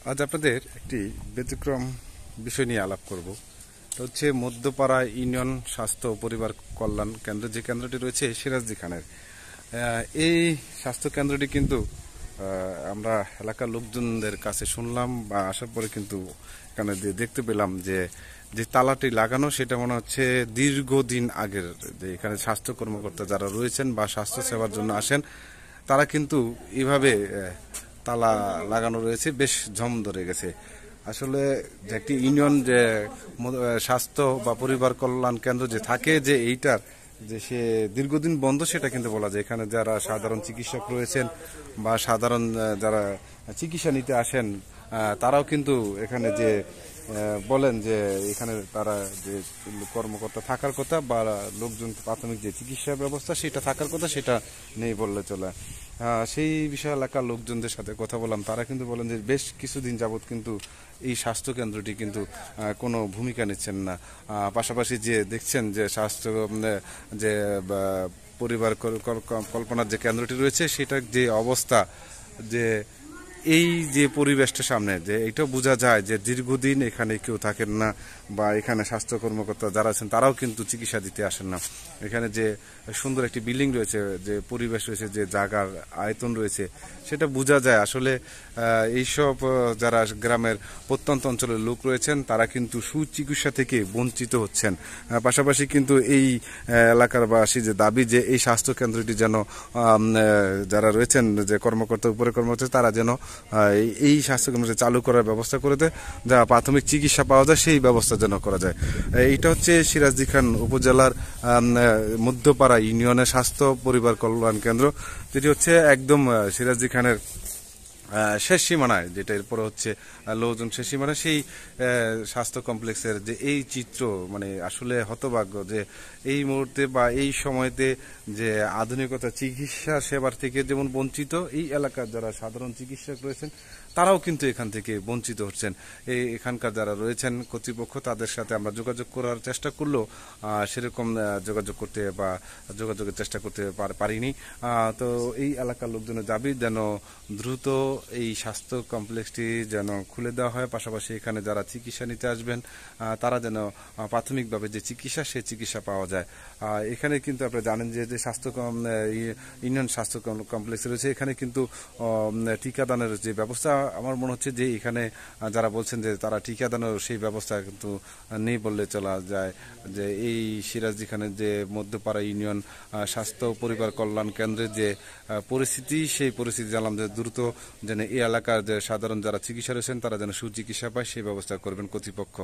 আজ আপনাদের একটি ব্যতিক্রম বিষয় নিয়ে আলাপ করব। এটা হচ্ছে মধ্যপাড়া ইউনিয়ন স্বাস্থ্য ও পরিবার কল্যাণ কেন্দ্র, যে কেন্দ্রটি রয়েছে সিরাজদি খানের। এই স্বাস্থ্য কেন্দ্রটি কিন্তু আমরা এলাকার লোকজনদের কাছে শুনলাম বা আসার পরে কিন্তু এখানে দেখতে পেলাম যে যে তালাটি লাগানো সেটা মনে হচ্ছে দীর্ঘদিন আগের। যে এখানে স্বাস্থ্য কর্মকর্তা যারা রয়েছেন বা স্বাস্থ্য সেবার জন্য আসেন তারা কিন্তু এইভাবে তালা লাগানো রয়েছে, বেশ জম ধরে গেছে। আসলে যে একটি ইউনিয়ন যে স্বাস্থ্য বা পরিবার কল্যাণ কেন্দ্র যে থাকে, যে এইটার যে সে দীর্ঘদিন বন্ধ সেটা কিন্তু বলা যায়। এখানে যারা সাধারণ চিকিৎসক রয়েছেন বা সাধারণ যারা চিকিৎসা নিতে আসেন তারাও কিন্তু এখানে যে বলেন যে এখানে তারা যে কর্মকর্তা থাকার কথা বা লোকজন প্রাথমিক যে চিকিৎসা ব্যবস্থা সেটা থাকার কথা সেটা নেই বললে চলে। সেই বিষয় এলাকার লোকজনদের সাথে কথা বললাম, তারা কিন্তু বলেন যে বেশ কিছুদিন যাবৎ কিন্তু এই স্বাস্থ্য কেন্দ্রটি কিন্তু কোনো ভূমিকা নিচ্ছেন না। পাশাপাশি যে দেখছেন যে স্বাস্থ্য যে পরিবার কল্পনার যে কেন্দ্রটি রয়েছে সেটার যে অবস্থা, যে এই যে পরিবেশটা সামনে, যে এটা বোঝা যায় যে দীর্ঘদিন এখানে কেউ থাকেন না বা এখানে স্বাস্থ্য কর্মকর্তা যারা আছেন তারাও কিন্তু চিকিৎসা দিতে আসেন না। এখানে যে সুন্দর একটি বিল্ডিং রয়েছে, যে পরিবেশ রয়েছে, যে জায়গার আয়তন রয়েছে, সেটা বোঝা যায় আসলে এইসব যারা গ্রামের প্রত্যন্ত অঞ্চলের লোক রয়েছেন তারা কিন্তু সুচিকিৎসা থেকে বঞ্চিত হচ্ছেন। পাশাপাশি কিন্তু এই এলাকার বাসী যে দাবি যে এই স্বাস্থ্য কেন্দ্রটি যেন যারা রয়েছেন যে কর্মকর্তা উপরে কর্মকর্তা তারা যেন এই স্বাস্থ্যকেন্দ্র চালু করার ব্যবস্থা করে দেয়, যা প্রাথমিক চিকিৎসা পাওয়া যায় সেই ব্যবস্থা যেন করা যায়। এটা হচ্ছে সিরাজদি খান উপজেলার মধ্যপাড়া ইউনিয়নের স্বাস্থ্য পরিবার কল্যাণ কেন্দ্র, যেটি হচ্ছে একদম সিরাজদি খানের শেষ সীমানায়, যেটা এরপরে হচ্ছে লোকজন শেষ সীমানায় সেই স্বাস্থ্য কমপ্লেক্সের যে এই চিত্র, মানে আসলে হতভাগ্য যে এই মুহূর্তে বা এই সময়তে যে আধুনিকতা চিকিৎসা সেবার থেকে যেমন বঞ্চিত এই এলাকার যারা সাধারণ চিকিৎসক রয়েছেন তারাও কিন্তু এখান থেকে বঞ্চিত হচ্ছেন। এখানকার যারা রয়েছেন কর্তৃপক্ষ তাদের সাথে আমরা যোগাযোগ করার চেষ্টা করলেও সেরকম যোগাযোগ করতে বা যোগাযোগের চেষ্টা করতে পারিনি। তো এই এলাকার লোকজনের দাবি যেন দ্রুত এই স্বাস্থ্য কমপ্লেক্সটি যেন খুলে দেওয়া হয়, পাশাপাশি এখানে যারা চিকিৎসা নিতে আসবেন তারা যেন প্রাথমিকভাবে যে চিকিৎসা সেই চিকিৎসা পাওয়া যায়। এখানে কিন্তু আপনারা জানেন যে স্বাস্থ্য ইউনিয়ন স্বাস্থ্য কমপ্লেক্স রয়েছে, এখানে কিন্তু টিকাদানের যে ব্যবস্থা আমার মনে হচ্ছে যে এখানে যারা বলছেন যে তারা টিকাদানের সেই ব্যবস্থা কিন্তু নেই বললে চলা যায়। যে এই সিরাজদি খানের যে মধ্যপাড়া ইউনিয়ন স্বাস্থ্য পরিবার কল্যাণ কেন্দ্রের যে পরিস্থিতি, সেই পরিস্থিতি জানলাম যে দ্রুত যেন এই এলাকার যে সাধারণ যারা চিকিৎসা রয়েছেন তারা যেন সুচিকিৎসা পায় সেই ব্যবস্থা করবেন কর্তৃপক্ষ।